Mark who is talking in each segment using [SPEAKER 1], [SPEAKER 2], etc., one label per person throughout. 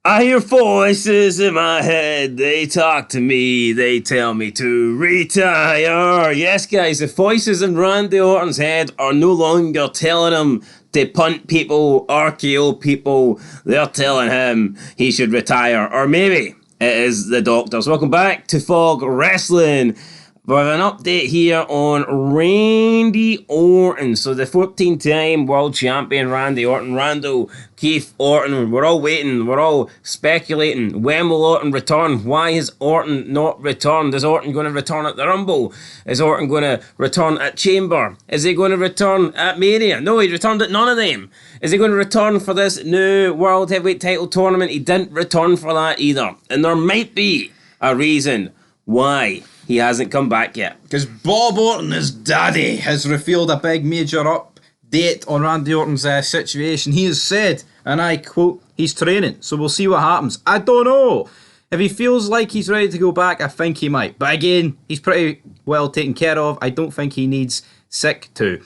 [SPEAKER 1] I hear voices in my head. They talk to me. They tell me to retire. Yes, guys, the voices in Randy Orton's head are no longer telling him to punt people, RKO people. They're telling him he should retire. Or maybe it is the doctors. Welcome back to Fog Wrestling. We have an update here on Randy Orton. So the 14-time world champion Randy Orton, Rando Keith Orton. We're all waiting. We're all speculating. When will Orton return? Why has Orton not returned? Is Orton going to return at the Rumble? Is Orton going to return at Chamber? Is he going to return at Mania? No, he returned at none of them. Is he going to return for this new World Heavyweight title tournament? He didn't return for that either. And there might be a reason why he hasn't come back yet.
[SPEAKER 2] Because Bob Orton, his daddy, has revealed a big major update on Randy Orton's situation. He has said, and I quote, he's training, so we'll see what happens. I don't know. If he feels like he's ready to go back, I think he might. But again, he's pretty well taken care of. I don't think he needs sick to.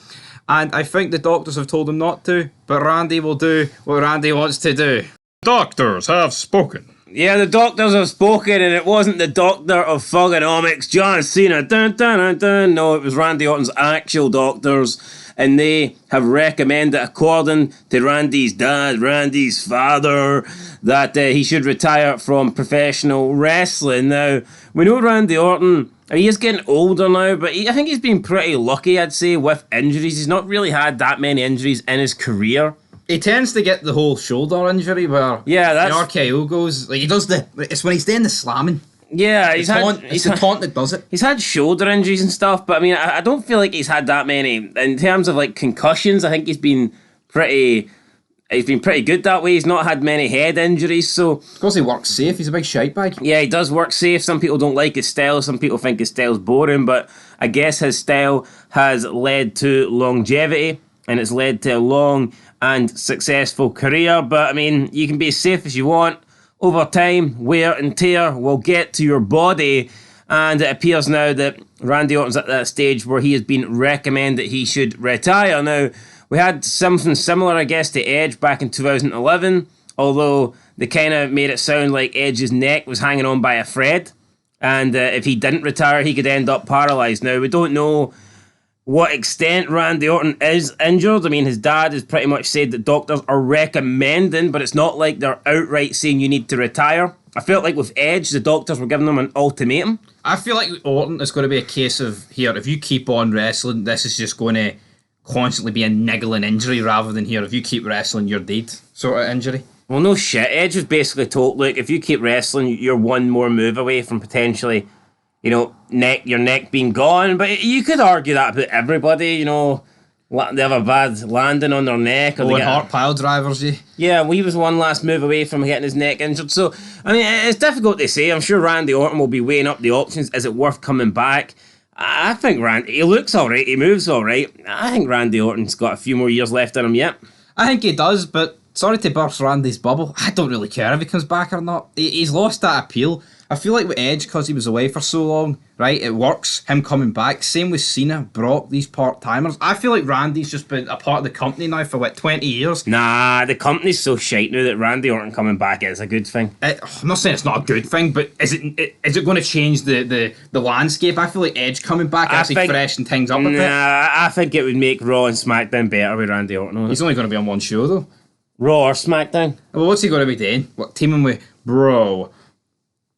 [SPEAKER 2] And I think the doctors have told him not to, but Randy will do what Randy wants to do.
[SPEAKER 3] Doctors have spoken.
[SPEAKER 1] Yeah, the doctors have spoken, and it wasn't the doctor of thugonomics, John Cena. Dun, dun, dun, dun. No, it was Randy Orton's actual doctors, and they have recommended, according to Randy's dad, Randy's father, that he should retire from professional wrestling. Now, we know Randy Orton, he is getting older now, but I think he's been pretty lucky, I'd say, with injuries. He's not really had that many injuries in his career.
[SPEAKER 2] He tends to get the whole shoulder injury where the RKO goes. Like he does it's when he's doing the slamming.
[SPEAKER 1] Yeah,
[SPEAKER 2] it's the taunt that does it.
[SPEAKER 1] He's had shoulder injuries and stuff, but I mean, I don't feel like he's had that many. In terms of like concussions, I think he's been pretty good that way. He's not had many head injuries, so...
[SPEAKER 2] Because he works safe, he's a big shite bag.
[SPEAKER 1] Yeah, he does work safe. Some people don't like his style, some people think his style's boring, but I guess his style has led to longevity, and it's led to a long and successful career. But I mean, you can be as safe as you want. Over time, wear and tear will get to your body, and it appears now that Randy Orton's at that stage where he has been recommended he should retire. Now, we had something similar, I guess, to Edge back in 2011, although they kind of made it sound like Edge's neck was hanging on by a thread, and if he didn't retire, he could end up paralysed. Now, we don't know what extent Randy Orton is injured. I mean, his dad has pretty much said that doctors are recommending, but it's not like they're outright saying you need to retire. I felt like with Edge, the doctors were giving him an ultimatum.
[SPEAKER 2] I feel like with Orton, it's going to be a case of, here, if you keep on wrestling, this is just going to constantly be a niggling injury rather than, here, if you keep wrestling, you're dead sort of injury.
[SPEAKER 1] Well, no shit. Edge was basically told, look, if you keep wrestling, you're one more move away from potentially, you know, your neck being gone. But you could argue that about everybody, you know. They have a bad landing on their neck.
[SPEAKER 2] Or heart pile drivers,
[SPEAKER 1] Yeah, well, he was one last move away from getting his neck injured. So, I mean, it's difficult to say. I'm sure Randy Orton will be weighing up the options. Is it worth coming back? I think he looks all right. He moves all right. I think Randy Orton's got a few more years left in him yet.
[SPEAKER 2] I think he does, but sorry to burst Randy's bubble. I don't really care if he comes back or not. He's lost that appeal. I feel like with Edge, because he was away for so long, right, it works, him coming back. Same with Cena, Brock, these part-timers. I feel like Randy's just been a part of the company now for, 20 years.
[SPEAKER 1] Nah, the company's so shite now that Randy Orton coming back is a good thing.
[SPEAKER 2] I'm not saying it's not a good thing, but is it going to change the landscape? I feel like Edge coming back actually freshen things up a bit.
[SPEAKER 1] Nah, I think it would make Raw and SmackDown better with Randy Orton on it.
[SPEAKER 2] He's only going to be on one show, though.
[SPEAKER 1] Raw or SmackDown?
[SPEAKER 2] Well, what's he going to be doing? What, teaming with... Bro...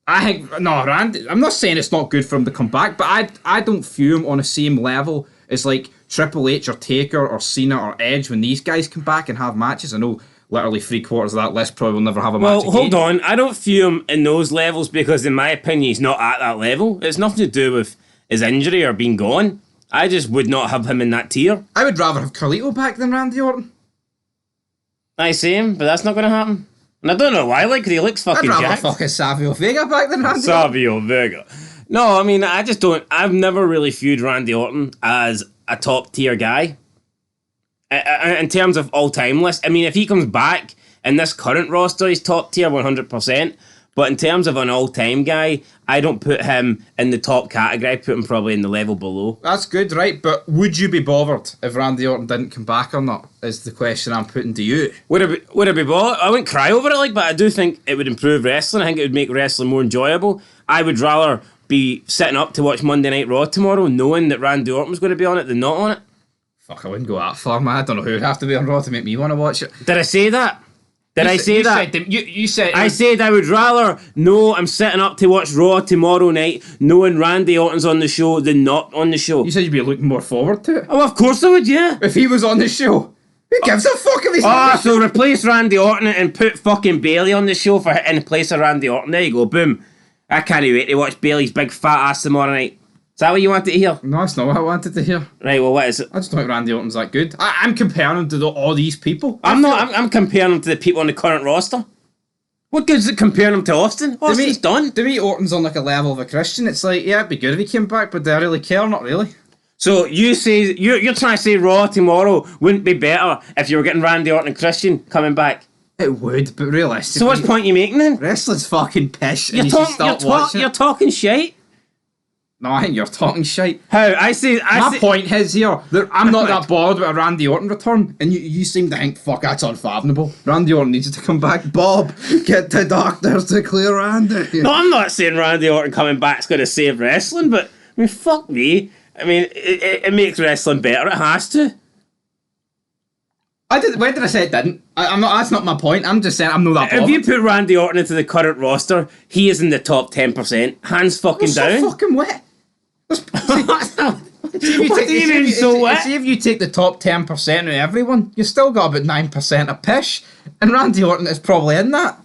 [SPEAKER 2] I think, no, Randy, I'm not saying it's not good for him to come back, but I don't view him on the same level as like Triple H or Taker or Cena or Edge when these guys come back and have matches. I know literally 3/4 of that list probably will never have a match again.
[SPEAKER 1] Well, hold on. I don't view him in those levels because in my opinion he's not at that level. It's nothing to do with his injury or being gone. I just would not have him in that tier.
[SPEAKER 2] I would rather have Carlito back than Randy Orton.
[SPEAKER 1] I see him, but that's not going to happen. And I don't know why, like, 'cause he looks fucking
[SPEAKER 2] jacked.
[SPEAKER 1] I'd
[SPEAKER 2] rather fucking Savio Vega back than Randy
[SPEAKER 1] Savio Vega. No, I mean, I just don't... I've never really viewed Randy Orton as a top-tier guy. In terms of all-time list. I mean, if he comes back in this current roster, he's top-tier 100%. But in terms of an all-time guy, I don't put him in the top category. I put him probably in the level below.
[SPEAKER 2] That's good, right? But would you be bothered if Randy Orton didn't come back or not? Is the question I'm putting to you.
[SPEAKER 1] Would I be bothered? I wouldn't cry over it, but I do think it would improve wrestling. I think it would make wrestling more enjoyable. I would rather be sitting up to watch Monday Night Raw tomorrow knowing that Randy Orton was going to be on it than not on it.
[SPEAKER 2] Fuck, I wouldn't go that far, man. I don't know who would have to be on Raw to make me want to watch it.
[SPEAKER 1] Did I say that? I say that?
[SPEAKER 2] You said...
[SPEAKER 1] I said I would rather know I'm sitting up to watch Raw tomorrow night knowing Randy Orton's on the show than not on the show.
[SPEAKER 2] You said you'd be looking more forward to it.
[SPEAKER 1] Oh, of course I would, yeah.
[SPEAKER 2] If he was on the show. Who gives a fuck if he's on
[SPEAKER 1] Oh,
[SPEAKER 2] the show?
[SPEAKER 1] so replace Randy Orton and put fucking Bailey on the show in place of Randy Orton. There you go, boom. I can't wait to watch Bailey's big fat ass tomorrow night. Is that what you wanted to hear?
[SPEAKER 2] No, that's not what I wanted to hear.
[SPEAKER 1] Right, well, what is it?
[SPEAKER 2] I just don't think Randy Orton's that good. I'm comparing him to all these people.
[SPEAKER 1] I'm comparing him to the people on the current roster. What good is it comparing him to Austin? Austin's done.
[SPEAKER 2] To me, Orton's on like a level of a Christian. It's like, yeah, it'd be good if he came back, but do I really care? Not really.
[SPEAKER 1] So you say you're trying to say Raw tomorrow wouldn't be better if you were getting Randy Orton and Christian coming back?
[SPEAKER 2] It would, but realistically...
[SPEAKER 1] So what's the point you making then?
[SPEAKER 2] Wrestling's fucking pish, and you should stop watching it.
[SPEAKER 1] You're talking shite.
[SPEAKER 2] No, I think you're talking shite.
[SPEAKER 1] How?
[SPEAKER 2] My point is here that I'm not that bothered with a Randy Orton return, and you seem to think, fuck, that's unfathomable. Randy Orton needs to come back. Bob, get the doctors to clear Randy.
[SPEAKER 1] No, I'm not saying Randy Orton coming back's going to save wrestling, but I mean, fuck me. I mean, it makes wrestling better. It has to.
[SPEAKER 2] When did I say it didn't? I'm not. That's not my point. I'm just saying I'm not that bothered.
[SPEAKER 1] If you put Randy Orton into the current roster, he is in the top 10%. Hands fucking down.
[SPEAKER 2] So fucking wet.
[SPEAKER 1] What do you mean so wet?
[SPEAKER 2] See if you take the top 10% of everyone, you still got about 9% of pish, and Randy Orton is probably in that.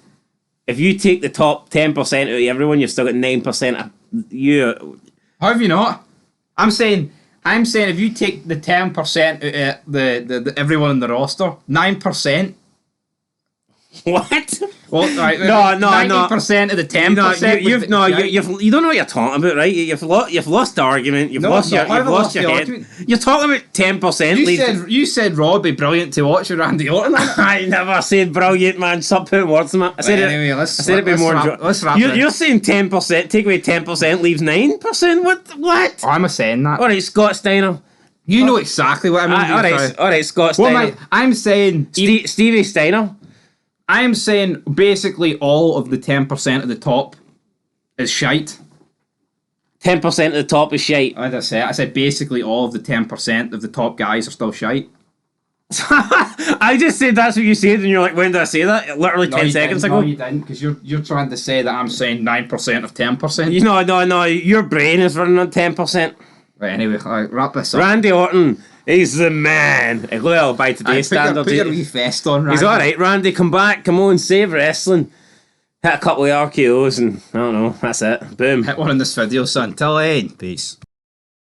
[SPEAKER 1] If you take the top 10% of everyone, you've still got 9% of you.
[SPEAKER 2] How have you not? I'm saying if you take the 10% of the everyone in the roster, 9%.
[SPEAKER 1] What?
[SPEAKER 2] Well, right,
[SPEAKER 1] no.
[SPEAKER 2] 90% of the 10%.
[SPEAKER 1] You don't know what you're talking about, right? You've lost the argument. You've lost your head.
[SPEAKER 2] Argument.
[SPEAKER 1] You're talking about 10%.
[SPEAKER 2] You said Raw would be brilliant to watch with Randy Orton.
[SPEAKER 1] I never said brilliant, man. Stop putting words in it. I said
[SPEAKER 2] let's
[SPEAKER 1] it'd be more.
[SPEAKER 2] Let's wrap
[SPEAKER 1] You're saying 10%. Take away 10%, leaves 9%. What?
[SPEAKER 2] I'm saying that.
[SPEAKER 1] All right, Scott Steiner.
[SPEAKER 2] You know exactly what I mean.
[SPEAKER 1] All right, Scott Steiner.
[SPEAKER 2] I'm saying
[SPEAKER 1] Stevie Steiner.
[SPEAKER 2] I'm saying basically all of the 10% of the top is shite.
[SPEAKER 1] 10% of the top is shite.
[SPEAKER 2] I said basically all of the 10% of the top guys are still shite.
[SPEAKER 1] I just said that's what you said, and you're like, when did I say that? Literally 10 seconds ago.
[SPEAKER 2] No, you didn't, because you're trying to say that I'm saying 9% of 10%.
[SPEAKER 1] No, your brain is running on 10%.
[SPEAKER 2] Right, anyway, wrap this up.
[SPEAKER 1] Randy Orton is the man. Well, by today's standards.
[SPEAKER 2] Put your wee vest on, Randy.
[SPEAKER 1] He's alright, Randy, come back, come on, save wrestling. Hit a couple of RKOs and, I don't know, that's it. Boom.
[SPEAKER 2] Hit one in this video, son. Till then. Peace.